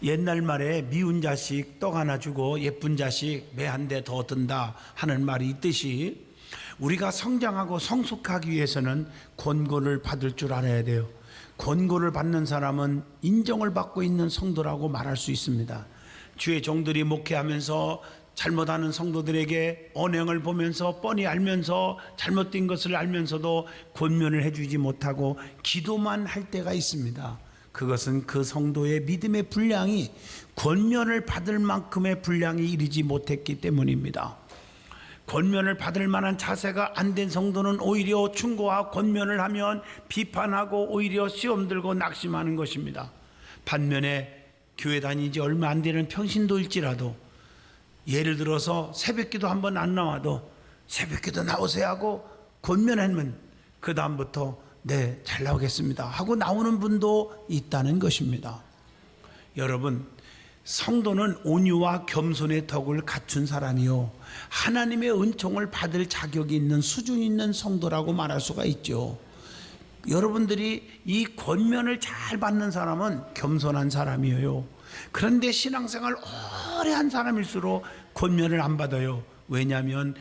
옛날 말에 미운 자식 떡 하나 주고 예쁜 자식 매 한 대 더 든다 하는 말이 있듯이 우리가 성장하고 성숙하기 위해서는 권고를 받을 줄 알아야 돼요. 권고를 받는 사람은 인정을 받고 있는 성도라고 말할 수 있습니다. 주의 종들이 목회하면서 잘못하는 성도들에게 언행을 보면서 뻔히 알면서 잘못된 것을 알면서도 권면을 해주지 못하고 기도만 할 때가 있습니다. 그것은 그 성도의 믿음의 분량이 권면을 받을 만큼의 분량이 이르지 못했기 때문입니다. 권면을 받을 만한 자세가 안 된 성도는 오히려 충고와 권면을 하면 비판하고 오히려 시험 들고 낙심하는 것입니다. 반면에 교회 다닌 지 얼마 안 되는 평신도일지라도 예를 들어서 새벽기도 한 번 안 나와도 새벽기도 나오세요 하고 권면하면 그 다음부터 네, 잘 나오겠습니다 하고 나오는 분도 있다는 것입니다. 여러분, 성도는 온유와 겸손의 덕을 갖춘 사람이요 하나님의 은총을 받을 자격이 있는 수준 있는 성도라고 말할 수가 있죠. 여러분들이 이 권면을 잘 받는 사람은 겸손한 사람이에요. 그런데 신앙생활 오래 한 사람일수록 권면을 안 받아요. 왜냐하면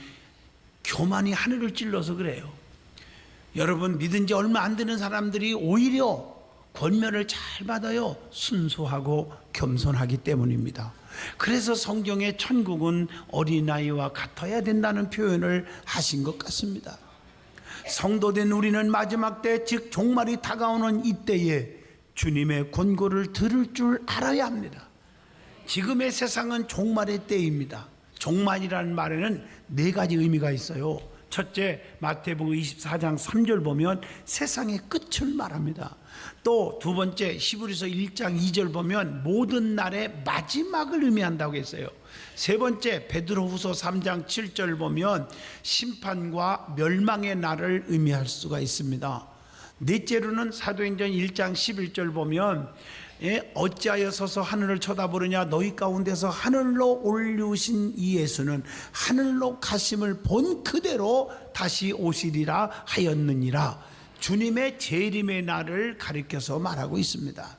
교만이 하늘을 찔러서 그래요. 여러분, 믿은 지 얼마 안 되는 사람들이 오히려 권면을 잘 받아요. 순수하고 겸손하기 때문입니다. 그래서 성경에 천국은 어린아이와 같아야 된다는 표현을 하신 것 같습니다. 성도된 우리는 마지막 때, 즉 종말이 다가오는 이때에 주님의 권고를 들을 줄 알아야 합니다. 지금의 세상은 종말의 때입니다. 종말이라는 말에는 네 가지 의미가 있어요. 첫째, 마태복음 24장 3절 보면 세상의 끝을 말합니다. 또 두 번째, 히브리서 1장 2절 보면 모든 날의 마지막을 의미한다고 했어요. 세 번째, 베드로후서 3장 7절 보면 심판과 멸망의 날을 의미할 수가 있습니다. 넷째로는 사도행전 1장 11절 보면 어찌하여 서서 하늘을 쳐다보느냐, 너희 가운데서 하늘로 올리우신 이 예수는 하늘로 가심을 본 그대로 다시 오시리라 하였느니라. 주님의 재림의 날을 가리켜서 말하고 있습니다.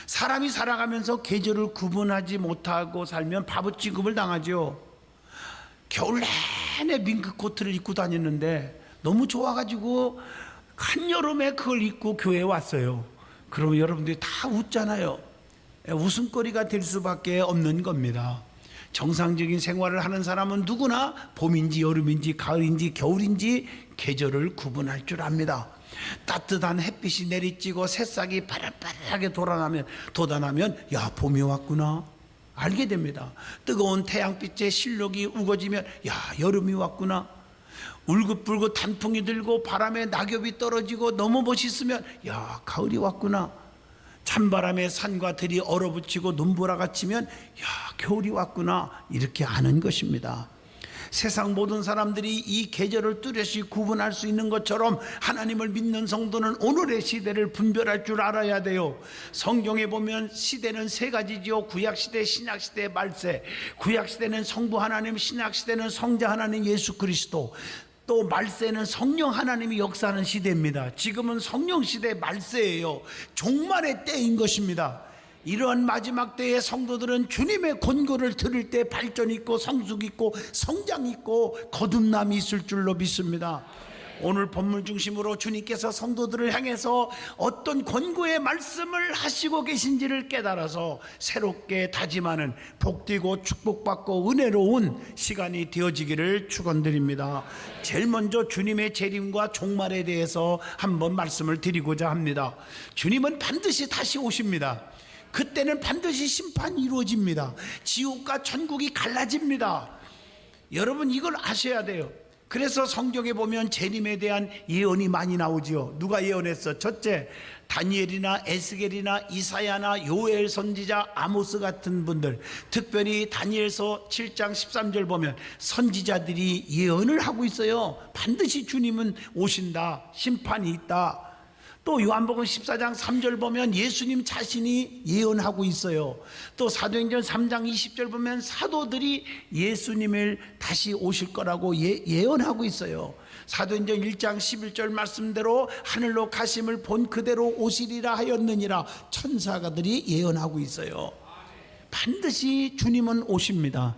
사람이 살아가면서 계절을 구분하지 못하고 살면 바보 취급을 당하죠. 겨울 내내 밍크 코트를 입고 다녔는데 너무 좋아가지고 한여름에 그걸 입고 교회에 왔어요. 그러면 여러분들이 다 웃잖아요. 웃음거리가 될 수밖에 없는 겁니다. 정상적인 생활을 하는 사람은 누구나 봄인지 여름인지 가을인지 겨울인지 계절을 구분할 줄 압니다. 따뜻한 햇빛이 내리쬐고 새싹이 바글바글하게 돋아나면 야, 봄이 왔구나 알게 됩니다. 뜨거운 태양빛에 실록이 우거지면 야, 여름이 왔구나. 울긋불긋 단풍이 들고 바람에 낙엽이 떨어지고 너무 멋있으면 야, 가을이 왔구나. 찬바람에 산과 들이 얼어붙이고 눈보라가 치면 야, 겨울이 왔구나. 이렇게 아는 것입니다. 세상 모든 사람들이 이 계절을 뚜렷이 구분할 수 있는 것처럼 하나님을 믿는 성도는 오늘의 시대를 분별할 줄 알아야 돼요. 성경에 보면 시대는 세 가지죠. 구약시대, 신약시대, 말세. 구약시대는 성부 하나님, 신약시대는 성자 하나님 예수 그리스도, 또 말세는 성령 하나님이 역사하는 시대입니다. 지금은 성령 시대 말세예요. 종말의 때인 것입니다. 이러한 마지막 때의 성도들은 주님의 권고를 들을 때 발전 있고 성숙 있고 성장 있고 거듭남이 있을 줄로 믿습니다. 오늘 본문 중심으로 주님께서 성도들을 향해서 어떤 권고의 말씀을 하시고 계신지를 깨달아서 새롭게 다짐하는 복되고 축복받고 은혜로운 시간이 되어지기를 축원드립니다. 제일 먼저 주님의 재림과 종말에 대해서 한번 말씀을 드리고자 합니다. 주님은 반드시 다시 오십니다. 그때는 반드시 심판이 이루어집니다. 지옥과 천국이 갈라집니다. 여러분, 이걸 아셔야 돼요. 그래서 성경에 보면 재림에 대한 예언이 많이 나오지요. 누가 예언했어? 첫째, 다니엘이나 에스겔이나 이사야나 요엘 선지자, 아모스 같은 분들, 특별히 다니엘서 7장 13절 보면 선지자들이 예언을 하고 있어요. 반드시 주님은 오신다. 심판이 있다. 또 요한복음 14장 3절 보면 예수님 자신이 예언하고 있어요. 또 사도행전 3장 20절 보면 사도들이 예수님을 다시 오실 거라고 예언하고 있어요. 사도행전 1장 11절 말씀대로 하늘로 가심을 본 그대로 오시리라 하였느니라 천사가들이 예언하고 있어요. 반드시 주님은 오십니다.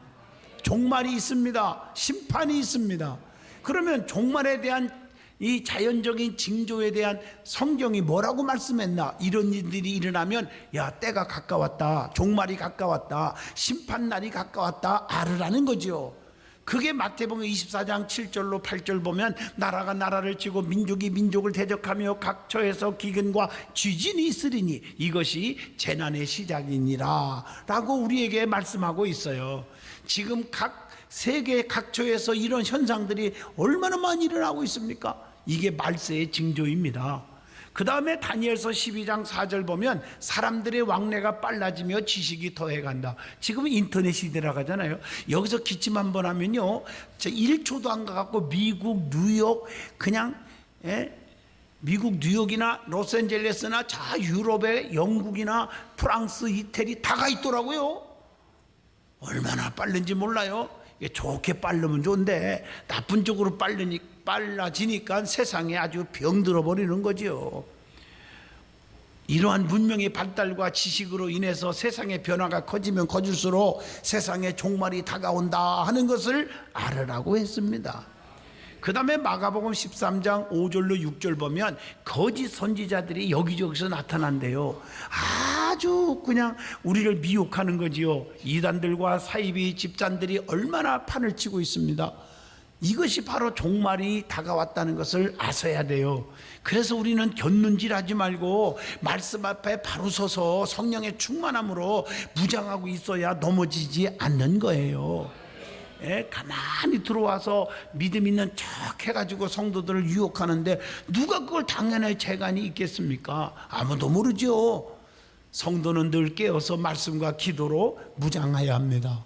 종말이 있습니다. 심판이 있습니다. 그러면 종말에 대한 이 자연적인 징조에 대한 성경이 뭐라고 말씀했나? 이런 일들이 일어나면 야, 때가 가까웠다, 종말이 가까웠다, 심판날이 가까웠다 알으라는 거죠. 그게 마태복음 24장 7절로 8절 보면 나라가 나라를 치고 민족이 민족을 대적하며 각 처에서 기근과 쥐진이 있으리니 이것이 재난의 시작이니라 라고 우리에게 말씀하고 있어요. 지금 각 세계 각처에서 이런 현상들이 얼마나 많이 일어나고 있습니까? 이게 말세의 징조입니다. 그 다음에 다니엘서 12장 4절 보면 사람들의 왕래가 빨라지며 지식이 더해간다. 지금은 인터넷 시대라고 하잖아요. 여기서 기침 한번 하면요, 1초도 안 가갖고 미국 뉴욕 그냥 미국 뉴욕이나 로스앤젤레스나 자 유럽의 영국이나 프랑스 이태리 다 가 있더라고요. 얼마나 빠른지 몰라요. 이게 좋게 빠르면 좋은데 나쁜 쪽으로 빨라지니까 세상에 아주 병들어 버리는 거죠. 이러한 문명의 발달과 지식으로 인해서 세상의 변화가 커지면 커질수록 세상의 종말이 다가온다 하는 것을 알으라고 했습니다. 그 다음에 마가복음 13장 5절로 6절 보면 거짓 선지자들이 여기저기서 나타난대요. 아주 그냥 우리를 미혹하는 거지요. 이단들과 사이비 집단들이 얼마나 판을 치고 있습니다. 이것이 바로 종말이 다가왔다는 것을 아셔야 돼요. 그래서 우리는 곁눈질하지 말고 말씀 앞에 바로 서서 성령의 충만함으로 무장하고 있어야 넘어지지 않는 거예요. 가만히 들어와서 믿음 있는 척 해가지고 성도들을 유혹하는데 누가 그걸 당연할 재간이 있겠습니까? 아무도 모르죠. 성도는 늘 깨어서 말씀과 기도로 무장해야 합니다.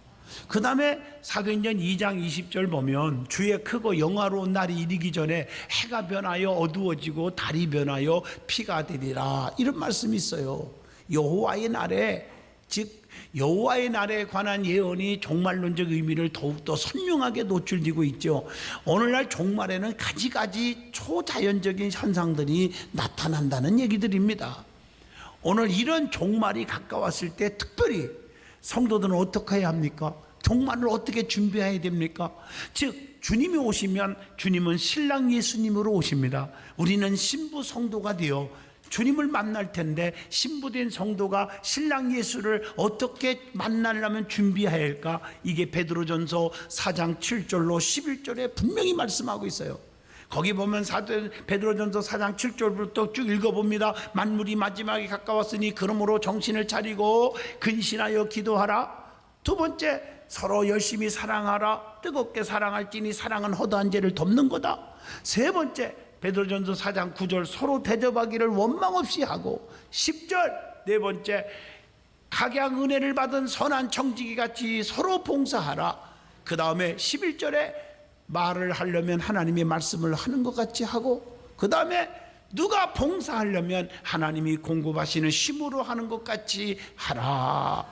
그 다음에 사도행전 2장 20절 보면 주의 크고 영화로운 날이 이르기 전에 해가 변하여 어두워지고 달이 변하여 피가 되리라, 이런 말씀이 있어요. 여호와의 날에, 즉 여호와의 날에 관한 예언이 종말론적 의미를 더욱더 선명하게 노출되고 있죠. 오늘날 종말에는 가지가지 초자연적인 현상들이 나타난다는 얘기들입니다. 오늘 이런 종말이 가까웠을 때 특별히 성도들은 어떻게 해야 합니까? 종말을 어떻게 준비해야 됩니까? 즉 주님이 오시면 주님은 신랑 예수님으로 오십니다. 우리는 신부 성도가 되어 주님을 만날 텐데 신부된 성도가 신랑 예수를 어떻게 만나려면 준비해야 할까? 이게 베드로전서 4장 7절로 11절에 분명히 말씀하고 있어요. 거기 보면 베드로전서 4장 7절부터 쭉 읽어봅니다. 만물이 마지막에 가까웠으니 그러므로 정신을 차리고 근신하여 기도하라. 두 번째, 서로 열심히 사랑하라. 뜨겁게 사랑할지니 사랑은 허다한 죄를 덮는 거다. 세 번째, 베드로전서 4장 9절 서로 대접하기를 원망 없이 하고. 10절, 네 번째, 각양 은혜를 받은 선한 청지기 같이 서로 봉사하라. 그 다음에 11절에 말을 하려면 하나님의 말씀을 하는 것 같이 하고, 그 다음에 누가 봉사하려면 하나님이 공급하시는 힘으로 하는 것 같이 하라.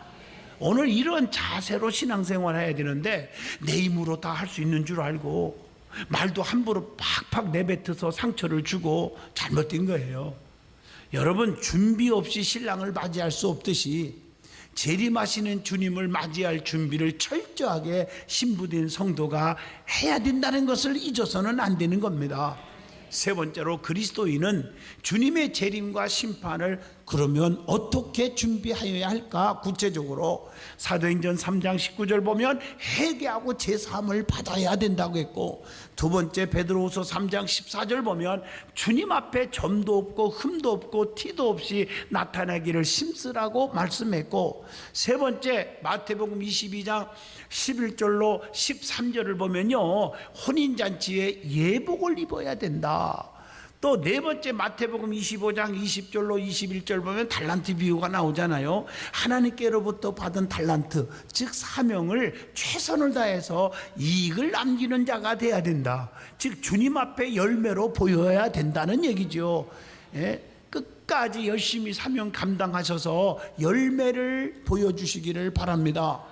오늘 이런 자세로 신앙생활 해야 되는데 내 힘으로 다 할 수 있는 줄 알고 말도 함부로 팍팍 내뱉어서 상처를 주고 잘못된 거예요. 여러분, 준비 없이 신랑을 맞이할 수 없듯이 재림하시는 주님을 맞이할 준비를 철저하게 신부된 성도가 해야 된다는 것을 잊어서는 안 되는 겁니다. 세 번째로, 그리스도인은 주님의 재림과 심판을 그러면 어떻게 준비하여야 할까? 구체적으로 사도행전 3장 19절 보면 회개하고 제사함을 받아야 된다고 했고, 두 번째 베드로후서 3장 14절 보면 주님 앞에 점도 없고 흠도 없고 티도 없이 나타나기를 힘쓰라고 말씀했고, 세 번째 마태복음 22장 11절로 13절을 보면요, 혼인잔치에 예복을 입어야 된다. 또 네 번째 마태복음 25장 20절로 21절 보면 달란트 비유가 나오잖아요. 하나님께로부터 받은 달란트, 즉 사명을 최선을 다해서 이익을 남기는 자가 돼야 된다. 즉 주님 앞에 열매로 보여야 된다는 얘기죠. 끝까지 열심히 사명 감당하셔서 열매를 보여주시기를 바랍니다.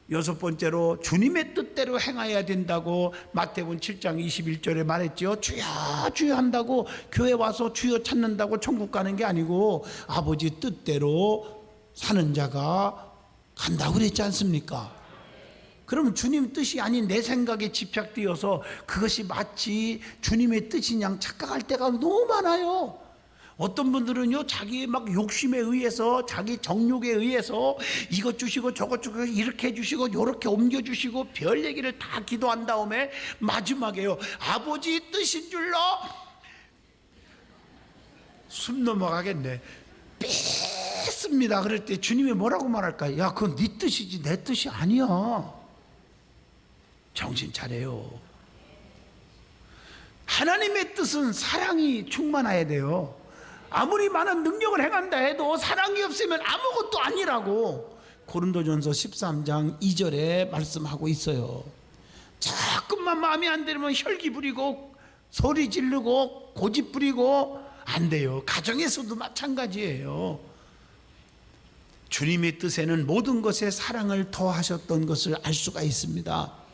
여섯 번째로, 주님의 뜻대로 행해야 된다고 마태복음 7장 21절에 말했죠. 주여 주여 한다고 교회 와서 주여 찾는다고 천국 가는 게 아니고 아버지 뜻대로 사는 자가 간다고 그랬지 않습니까? 그러면 주님 뜻이 아닌 내 생각에 집착되어서 그것이 마치 주님의 뜻인 양 착각할 때가 너무 많아요. 어떤 분들은요, 자기의 막 욕심에 의해서, 자기 정욕에 의해서 이것 주시고 저것 주시고 이렇게 해주시고 요렇게 옮겨주시고 별 얘기를 다 기도한 다음에 마지막에요, 아버지 뜻인 줄로 숨 넘어가겠네, 뺐습니다. 그럴 때 주님이 뭐라고 말할까요? 야, 그건 네 뜻이지 내 뜻이 아니야. 정신 차려요. 하나님의 뜻은 사랑이 충만해야 돼요. 아무리 많은 능력을 행한다 해도 사랑이 없으면 아무것도 아니라고 고린도전서 13장 2절에 말씀하고 있어요. 자꾸만 마음에 안 들면 혈기 부리고 소리 지르고 고집 부리고 안 돼요. 가정에서도 마찬가지예요. 주님의 뜻에는 모든 것에 사랑을 더하셨던 것을 알 수가 있습니다.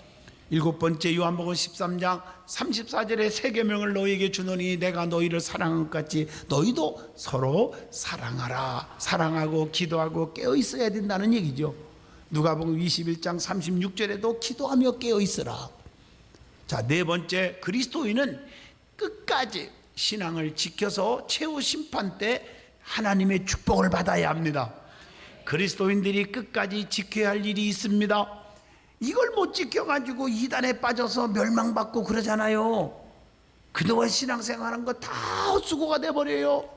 7번째, 요한복음 13장 34절에 새 계명을 너희에게 주노니 내가 너희를 사랑한 것 같이 너희도 서로 사랑하라. 사랑하고 기도하고 깨어 있어야 된다는 얘기죠. 누가복음 21장 36절에도 기도하며 깨어 있으라. 자, 4번째, 그리스도인은 끝까지 신앙을 지켜서 최후 심판 때 하나님의 축복을 받아야 합니다. 그리스도인들이 끝까지 지켜야 할 일이 있습니다. 이걸 못 지켜가지고 이단에 빠져서 멸망받고 그러잖아요. 그동안 신앙생활한 거 다 헛수고가 돼버려요.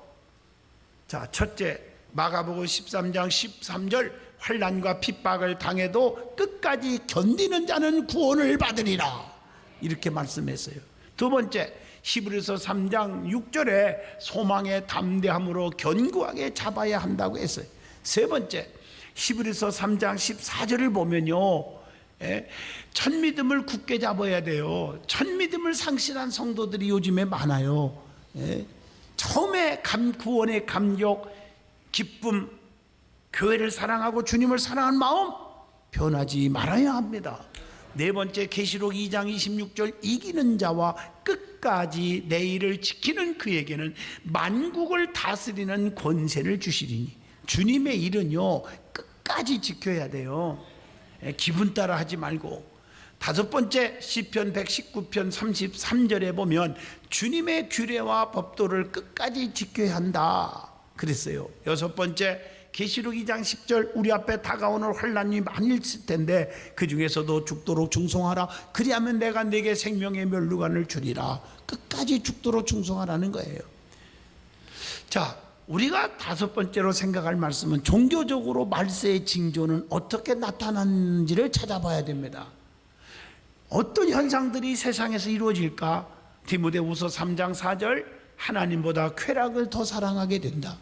자, 첫째, 마가복음 13장 13절, 환난과 핍박을 당해도 끝까지 견디는 자는 구원을 받으리라, 이렇게 말씀했어요. 두 번째, 히브리서 3장 6절에 소망의 담대함으로 견고하게 잡아야 한다고 했어요. 세 번째, 히브리서 3장 14절을 보면요, 천믿음을 굳게 잡아야 돼요. 천믿음을 상실한 성도들이 요즘에 많아요. 처음에 구원의 감격, 기쁨, 교회를 사랑하고 주님을 사랑하는 마음 변하지 말아야 합니다. 네 번째, 계시록 2장 26절, 이기는 자와 끝까지 내 일을 지키는 그에게는 만국을 다스리는 권세를 주시리니. 주님의 일은요, 끝까지 지켜야 돼요. 기분 따라 하지 말고. 다섯 번째, 시편 119편 33절에 보면 주님의 규례와 법도를 끝까지 지켜야 한다 그랬어요. 여섯 번째, 계시록 2장 10절, 우리 앞에 다가오는 환난이 많이 있을 텐데 그 중에서도 죽도록 충성하라. 그리하면 내가 네게 생명의 면류관을 주리라. 끝까지 죽도록 충성하라는 거예요. 자, 우리가 다섯 번째로 생각할 말씀은 종교적으로 말세의 징조는 어떻게 나타나는지를 찾아봐야 됩니다. 어떤 현상들이 세상에서 이루어질까? 디모데후서 3장 4절, 하나님보다 쾌락을 더 사랑하게 된다.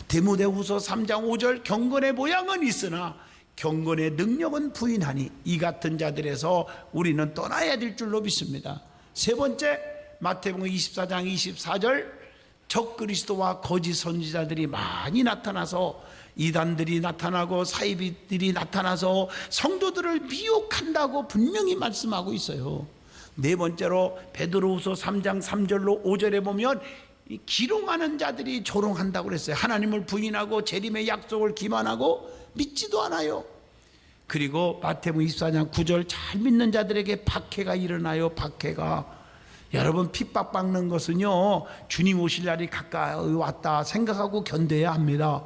디모데후서 3장 5절, 경건의 모양은 있으나 경건의 능력은 부인하니 이 같은 자들에서 우리는 떠나야 될 줄로 믿습니다. 세 번째, 마태복음 24장 24절, 적그리스도와 거짓 선지자들이 많이 나타나서 이단들이 나타나고 사이비들이 나타나서 성도들을 미혹한다고 분명히 말씀하고 있어요. 네 번째로 베드로후서 3장 3절로 5절에 보면 기롱하는 자들이 조롱한다고 그랬어요. 하나님을 부인하고 재림의 약속을 기만하고 믿지도 않아요. 그리고 마태복음 24장 9절, 잘 믿는 자들에게 박해가 일어나요. 박해가. 여러분, 핍박받는 것은요, 주님 오실 날이 가까이 왔다 생각하고 견뎌야 합니다.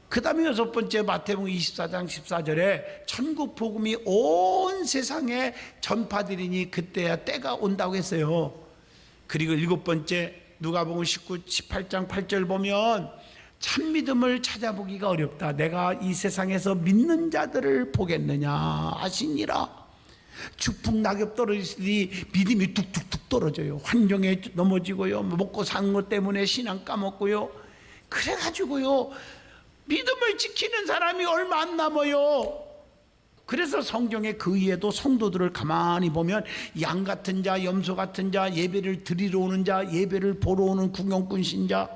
그 다음에 여섯 번째, 마태복음 24장 14절에 천국 복음이 온 세상에 전파되리니 그때야 때가 온다고 했어요. 그리고 일곱 번째, 누가복음 18장 8절 보면 참 믿음을 찾아보기가 어렵다. 내가 이 세상에서 믿는 자들을 보겠느냐 하시니라. 축풍 낙엽 떨어지듯이 믿음이 뚝뚝뚝 떨어져요. 환경에 넘어지고요, 먹고 사는 것 때문에 신앙 까먹고요. 그래가지고요, 믿음을 지키는 사람이 얼마 안 남아요. 그래서 성경에 그 이에도 성도들을 가만히 보면 양 같은 자, 염소 같은 자, 예배를 드리러 오는 자, 예배를 보러 오는 구경꾼 신자,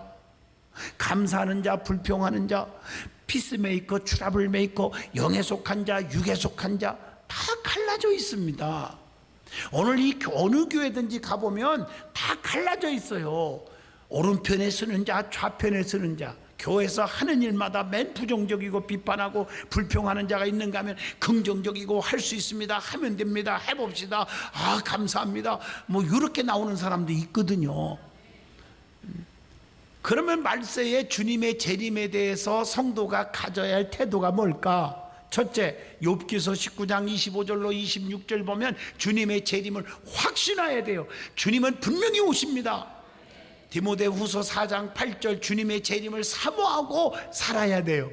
감사하는 자, 불평하는 자, 피스메이커, 트러블 메이커, 영에 속한 자, 육에 속한 자, 다 갈라져 있습니다. 오늘 이 어느 교회든지 가보면 다 갈라져 있어요. 오른편에 서는 자, 좌편에 서는 자. 교회에서 하는 일마다 맨 부정적이고 비판하고 불평하는 자가 있는가 하면 긍정적이고 할 수 있습니다, 하면 됩니다, 해봅시다, 아 감사합니다, 뭐 이렇게 나오는 사람도 있거든요. 그러면 말세에 주님의 재림에 대해서 성도가 가져야 할 태도가 뭘까? 첫째, 욥기서 19장 25절로 26절 보면 주님의 재림을 확신해야 돼요. 주님은 분명히 오십니다. 디모데후서 4장 8절 주님의 재림을 사모하고 살아야 돼요.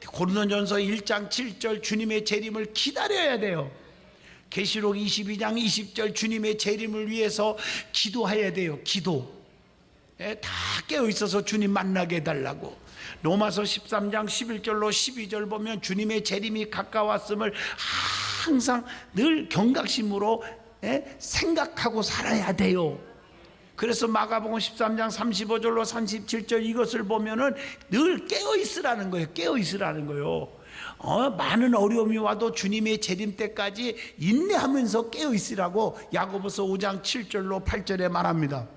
고린도전서 1장 7절 주님의 재림을 기다려야 돼요. 계시록 22장 20절 주님의 재림을 위해서 기도해야 돼요. 기도. 다 깨어있어서 주님 만나게 해달라고. 로마서 13장 11절로 12절 보면 주님의 재림이 가까웠음을 항상 늘 경각심으로 생각하고 살아야 돼요. 그래서 마가복음 13장 35절로 37절 이것을 보면은 늘 깨어있으라는 거예요. 깨어있으라는 거예요. 많은 어려움이 와도 주님의 재림 때까지 인내하면서 깨어있으라고 야고보서 5장 7절로 8절에 말합니다.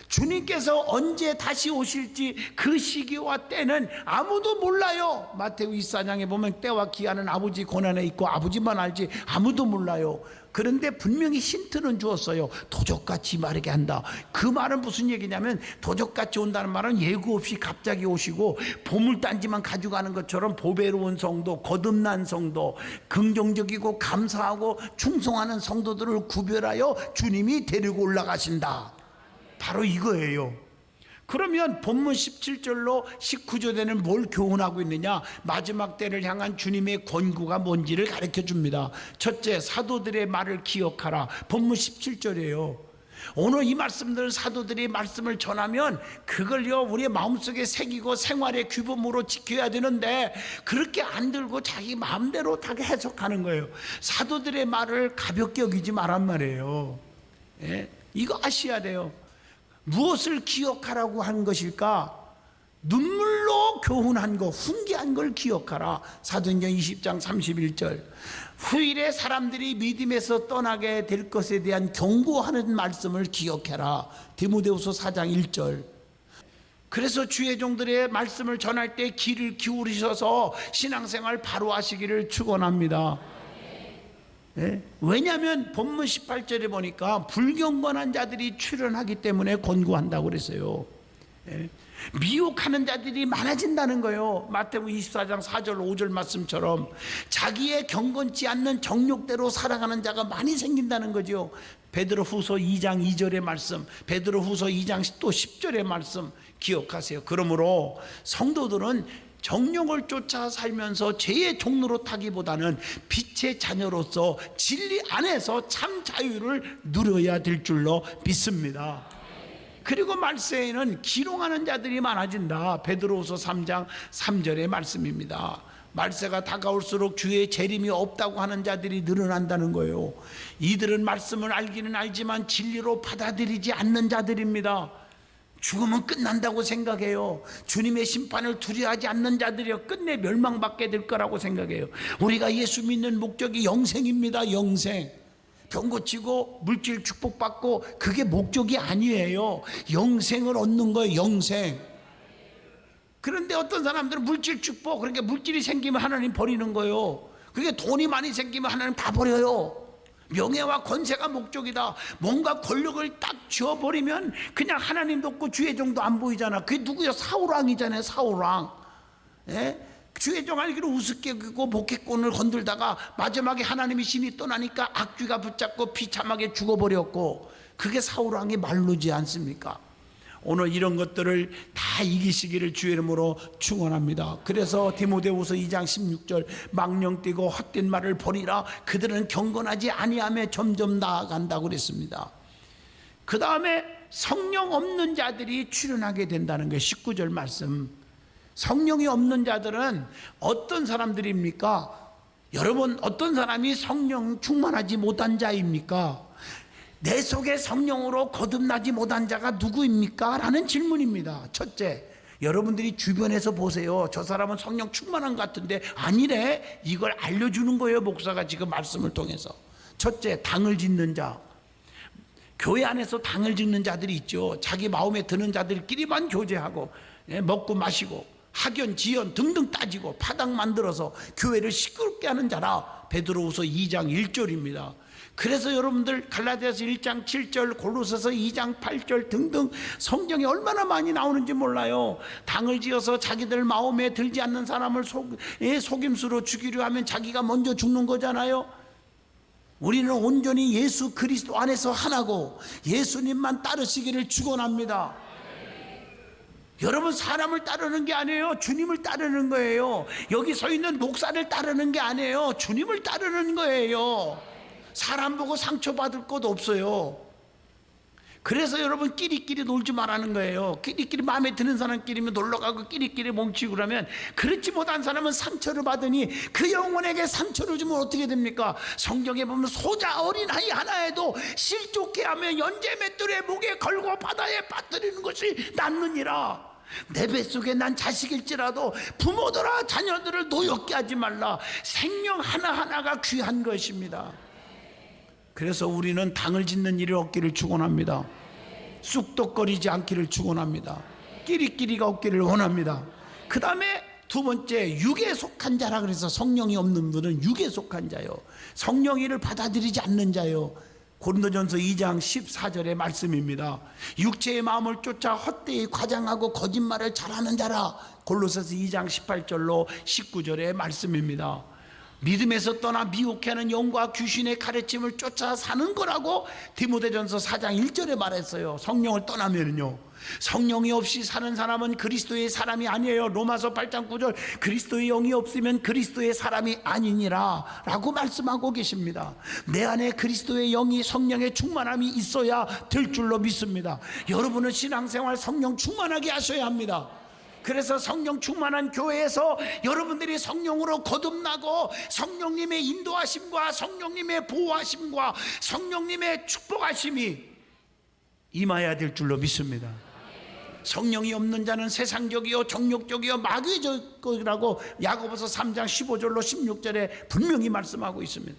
주님께서 언제 다시 오실지 그 시기와 때는 아무도 몰라요. 마태복음 24장에 보면 때와 기한은 아버지 권한에 있고 아버지만 알지 아무도 몰라요. 그런데 분명히 힌트는 주었어요. 도적같이 마르게 한다. 그 말은 무슨 얘기냐면 도적같이 온다는 말은 예고 없이 갑자기 오시고 보물단지만 가져가는 것처럼 보배로운 성도, 거듭난 성도, 긍정적이고 감사하고 충성하는 성도들을 구별하여 주님이 데리고 올라가신다. 바로 이거예요. 그러면 본문 17절로 19절에는 뭘 교훈하고 있느냐? 마지막 때를 향한 주님의 권고가 뭔지를 가르쳐 줍니다. 첫째, 사도들의 말을 기억하라. 본문 17절이에요. 오늘 이 말씀들은 사도들이 말씀을 전하면 그걸요 우리의 마음속에 새기고 생활의 규범으로 지켜야 되는데 그렇게 안 들고 자기 마음대로 다 해석하는 거예요. 사도들의 말을 가볍게 여기지 말란 말이에요. 이거 아셔야 돼요. 무엇을 기억하라고 한 것일까? 눈물로 교훈한 거, 훈계한 걸 기억하라. 사도행전 20장 31절. 후일에 사람들이 믿음에서 떠나게 될 것에 대한 경고하는 말씀을 기억해라. 디모데후서 4장 1절. 그래서 주의 종들의 말씀을 전할 때 귀를 기울이셔서 신앙생활 바로 하시기를 축원합니다. 왜냐하면 본문 18절에 보니까 불경건한 자들이 출현하기 때문에 권고한다고 그랬어요. 미혹하는 자들이 많아진다는 거예요. 마태복음 24장 4절 5절 말씀처럼 자기의 경건치 않는 정욕대로 살아가는 자가 많이 생긴다는 거죠. 베드로후서 2장 2절의 말씀, 베드로후서 2장 또 10절의 말씀 기억하세요. 그러므로 성도들은 정욕을 쫓아 살면서 죄의 종로로 타기보다는 빛의 자녀로서 진리 안에서 참 자유를 누려야 될 줄로 믿습니다. 그리고 말세에는 기롱하는 자들이 많아진다. 베드로후서 3장 3절의 말씀입니다. 말세가 다가올수록 주의 재림이 없다고 하는 자들이 늘어난다는 거예요. 이들은 말씀을 알기는 알지만 진리로 받아들이지 않는 자들입니다. 죽으면 끝난다고 생각해요. 주님의 심판을 두려워하지 않는 자들이요 끝내 멸망받게 될 거라고 생각해요. 우리가 예수 믿는 목적이 영생입니다. 영생. 병 고치고 물질 축복받고 그게 목적이 아니에요. 영생을 얻는 거예요. 영생. 그런데 어떤 사람들은 물질 축복, 그러니까 물질이 생기면 하나님 버리는 거예요. 그게 돈이 많이 생기면 하나님 다 버려요. 명예와 권세가 목적이다. 뭔가 권력을 딱 쥐어버리면 그냥 하나님도 없고 주의 종도 안 보이잖아. 그게 누구야? 사울왕이잖아요. 사울왕. 주의 종 알기로 우습게 그고 목회꾼을 건들다가 마지막에 하나님이 신이 떠나니까 악귀가 붙잡고 비참하게 죽어버렸고, 그게 사울왕의 말로지 않습니까? 오늘 이런 것들을 다 이기시기를 주의 이름으로 축원합니다. 그래서 디모데후서 2장 16절 망령 뛰고 헛된 말을 버리라. 그들은 경건하지 아니하며 점점 나아간다고 그랬습니다. 그 다음에 성령 없는 자들이 출현하게 된다는 게 19절 말씀. 성령이 없는 자들은 어떤 사람들입니까? 여러분, 어떤 사람이 성령 충만하지 못한 자입니까? 내 속에 성령으로 거듭나지 못한 자가 누구입니까? 라는 질문입니다. 첫째, 여러분들이 주변에서 보세요. 저 사람은 성령 충만한 것 같은데 아니래. 이걸 알려주는 거예요. 목사가 지금 말씀을 통해서. 첫째, 당을 짓는 자. 교회 안에서 당을 짓는 자들이 있죠. 자기 마음에 드는 자들끼리만 교제하고 먹고 마시고 학연, 지연 등등 따지고 파당 만들어서 교회를 시끄럽게 하는 자라. 베드로후서 2장 1절입니다. 그래서 여러분들 갈라디아서 1장 7절, 골로새서 2장 8절 등등 성경에 얼마나 많이 나오는지 몰라요. 당을 지어서 자기들 마음에 들지 않는 사람을 속임수로 죽이려 하면 자기가 먼저 죽는 거잖아요. 우리는 온전히 예수 그리스도 안에서 하나고 예수님만 따르시기를 축원합니다. 여러분, 사람을 따르는 게 아니에요. 주님을 따르는 거예요. 여기 서 있는 목사를 따르는 게 아니에요. 주님을 따르는 거예요. 사람 보고 상처받을 것 없어요. 그래서 여러분, 끼리끼리 놀지 말라는 거예요. 끼리끼리 마음에 드는 사람끼리면 놀러가고 끼리끼리 뭉치고 그러면, 그렇지 못한 사람은 상처를 받으니 그 영혼에게 상처를 주면 어떻게 됩니까? 성경에 보면 소자 어린아이 하나에도 실족해 하며 연재 맷돌에 목에 걸고 바다에 빠뜨리는 것이 낫느니라. 내 뱃속에 난 자식일지라도 부모들아 자녀들을 노엽게 하지 말라. 생명 하나하나가 귀한 것입니다. 그래서 우리는 당을 짓는 일이 없기를 축원합니다. 쑥덕거리지 않기를 축원합니다. 끼리끼리가 없기를 원합니다. 그 다음에 두 번째, 육에 속한 자라. 그래서 성령이 없는 분은 육에 속한 자요, 성령의를 받아들이지 않는 자요. 고린도전서 2장 14절의 말씀입니다. 육체의 마음을 쫓아 헛되이 과장하고 거짓말을 잘하는 자라. 골로새서 2장 18절로 19절의 말씀입니다. 믿음에서 떠나 미혹해하는 영과 귀신의 가르침을 쫓아 사는 거라고 디모데전서 4장 1절에 말했어요. 성령을 떠나면요, 성령이 없이 사는 사람은 그리스도의 사람이 아니에요. 로마서 8장 9절, 그리스도의 영이 없으면 그리스도의 사람이 아니니라 라고 말씀하고 계십니다. 내 안에 그리스도의 영이, 성령의 충만함이 있어야 될 줄로 믿습니다. 여러분은 신앙생활 성령 충만하게 하셔야 합니다. 그래서 성령 충만한 교회에서 여러분들이 성령으로 거듭나고 성령님의 인도하심과 성령님의 보호하심과 성령님의 축복하심이 임해야 될 줄로 믿습니다. 성령이 없는 자는 세상적이요 정욕적이요 마귀적이라고 야고보서 3장 15절로 16절에 분명히 말씀하고 있습니다.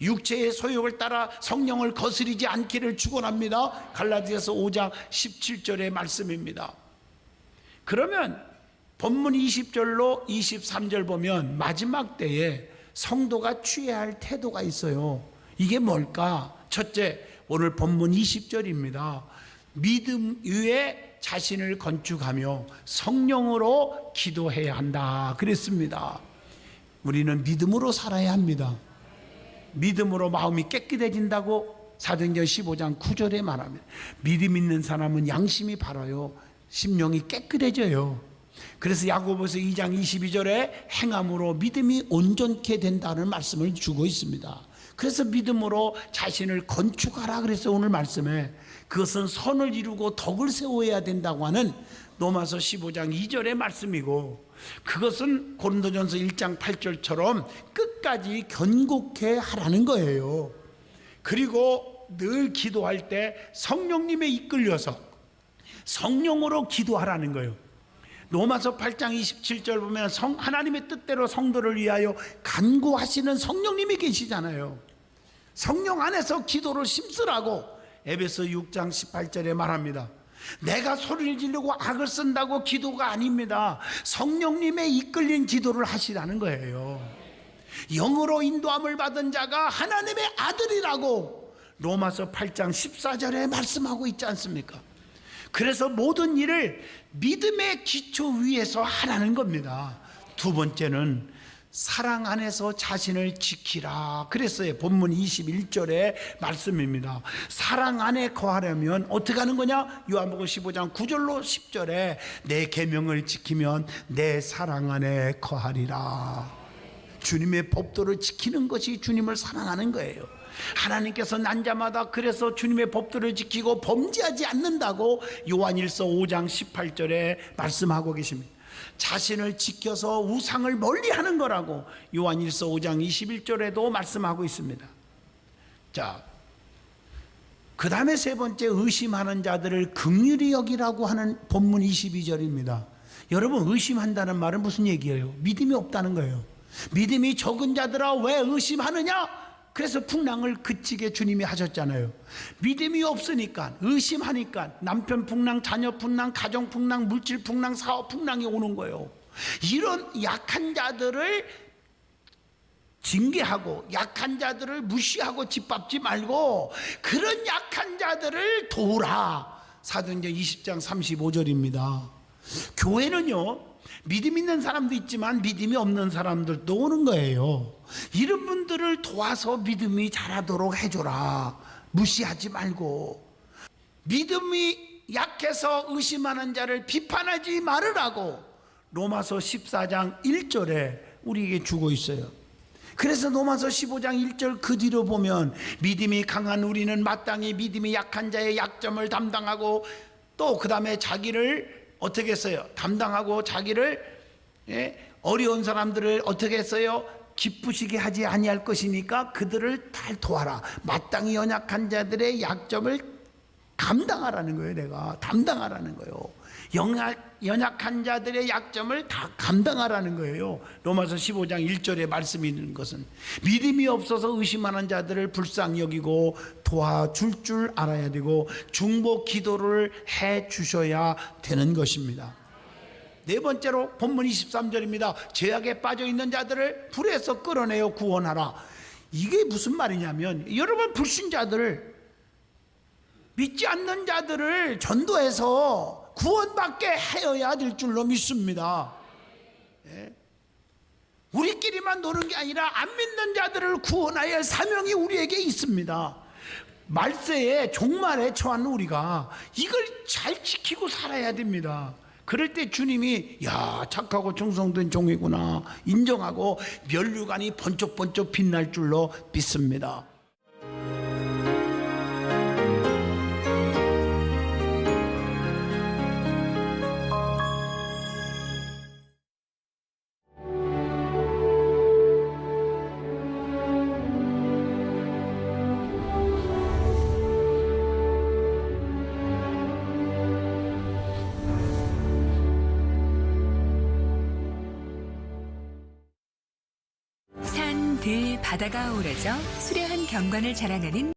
육체의 소욕을 따라 성령을 거스리지 않기를 축원합니다. 갈라디아서 5장 17절의 말씀입니다. 그러면 본문 20절로 23절 보면 마지막 때에 성도가 취해야 할 태도가 있어요. 이게 뭘까? 첫째, 오늘 본문 20절입니다. 믿음 위에 자신을 건축하며 성령으로 기도해야 한다 그랬습니다. 우리는 믿음으로 살아야 합니다. 믿음으로 마음이 깨끗해진다고 사도행전 15장 9절에 말합니다. 믿음 있는 사람은 양심이 바라요, 심령이 깨끗해져요. 그래서 야고보서 2장 22절에 행함으로 믿음이 온전케 된다는 말씀을 주고 있습니다. 그래서 믿음으로 자신을 건축하라 그래서 오늘 말씀에 그것은 선을 이루고 덕을 세워야 된다고 하는 로마서 15장 2절의 말씀이고, 그것은 고린도전서 1장 8절처럼 끝까지 견고케 하라는 거예요. 그리고 늘 기도할 때 성령님에 이끌려서 성령으로 기도하라는 거예요. 로마서 8장 27절 보면 하나님의 뜻대로 성도를 위하여 간구하시는 성령님이 계시잖아요. 성령 안에서 기도를 힘쓰라고 에베소 6장 18절에 말합니다. 내가 소리를 지르고 악을 쓴다고 기도가 아닙니다. 성령님의 이끌린 기도를 하시라는 거예요. 영으로 인도함을 받은 자가 하나님의 아들이라고 로마서 8장 14절에 말씀하고 있지 않습니까? 그래서 모든 일을 믿음의 기초 위에서 하라는 겁니다. 두 번째는 사랑 안에서 자신을 지키라 그랬어요. 본문 21절의 말씀입니다. 사랑 안에 거하려면 어떻게 하는 거냐? 요한복음 15장 9절로 10절에 내 계명을 지키면 내 사랑 안에 거하리라. 주님의 법도를 지키는 것이 주님을 사랑하는 거예요. 하나님께서 난 자마다 그래서 주님의 법도를 지키고 범죄하지 않는다고 요한일서 5장 18절에 말씀하고 계십니다. 자신을 지켜서 우상을 멀리하는 거라고 요한일서 5장 21절에도 말씀하고 있습니다. 자, 그 다음에 세 번째, 의심하는 자들을 긍휼히 여기라고 하는 본문 22절입니다. 여러분, 의심한다는 말은 무슨 얘기예요? 믿음이 없다는 거예요. 믿음이 적은 자들아 왜 의심하느냐? 그래서 풍랑을 그치게 주님이 하셨잖아요. 믿음이 없으니까, 의심하니까 남편 풍랑, 자녀 풍랑, 가정 풍랑, 물질 풍랑, 사업 풍랑이 오는 거예요. 이런 약한 자들을 징계하고 약한 자들을 무시하고 짓밟지 말고 그런 약한 자들을 도우라. 사도행전 20장 35절입니다. 교회는요, 믿음 있는 사람도 있지만 믿음이 없는 사람들도 오는 거예요. 이런 분들을 도와서 믿음이 자라도록 해줘라. 무시하지 말고. 믿음이 약해서 의심하는 자를 비판하지 말으라고 로마서 14장 1절에 우리에게 주고 있어요. 그래서 로마서 15장 1절 그 뒤로 보면 믿음이 강한 우리는 마땅히 믿음이 약한 자의 약점을 담당하고 또 그 다음에 자기를 어떻게 했어요? 담당하고 자기를 어려운 사람들을 어떻게 했어요? 기쁘시게 하지 아니할 것이니까 그들을 잘 도와라. 마땅히 연약한 자들의 약점을 감당하라는 거예요. 내가 담당하라는 거예요. 연약한 자들의 약점을 다 감당하라는 거예요. 로마서 15장 1절에 말씀이 있는 것은 믿음이 없어서 의심하는 자들을 불쌍히 여기고 도와줄 줄 알아야 되고 중보 기도를 해 주셔야 되는 것입니다. 네 번째로 본문 23절입니다. 죄악에 빠져 있는 자들을 불에서 끌어내어 구원하라. 이게 무슨 말이냐면 여러분 불신자들을 믿지 않는 자들을 전도해서 구원받게 하여야 될 줄로 믿습니다. 우리끼리만 노는 게 아니라 안 믿는 자들을 구원하여야 할 사명이 우리에게 있습니다. 말세에 종말에 처한 우리가 이걸 잘 지키고 살아야 됩니다. 그럴 때 주님이 야 착하고 충성된 종이구나 인정하고 면류관이 번쩍번쩍 빛날 줄로 믿습니다. 산, 들, 바다가 어우러져 수려한 경관을 자랑하는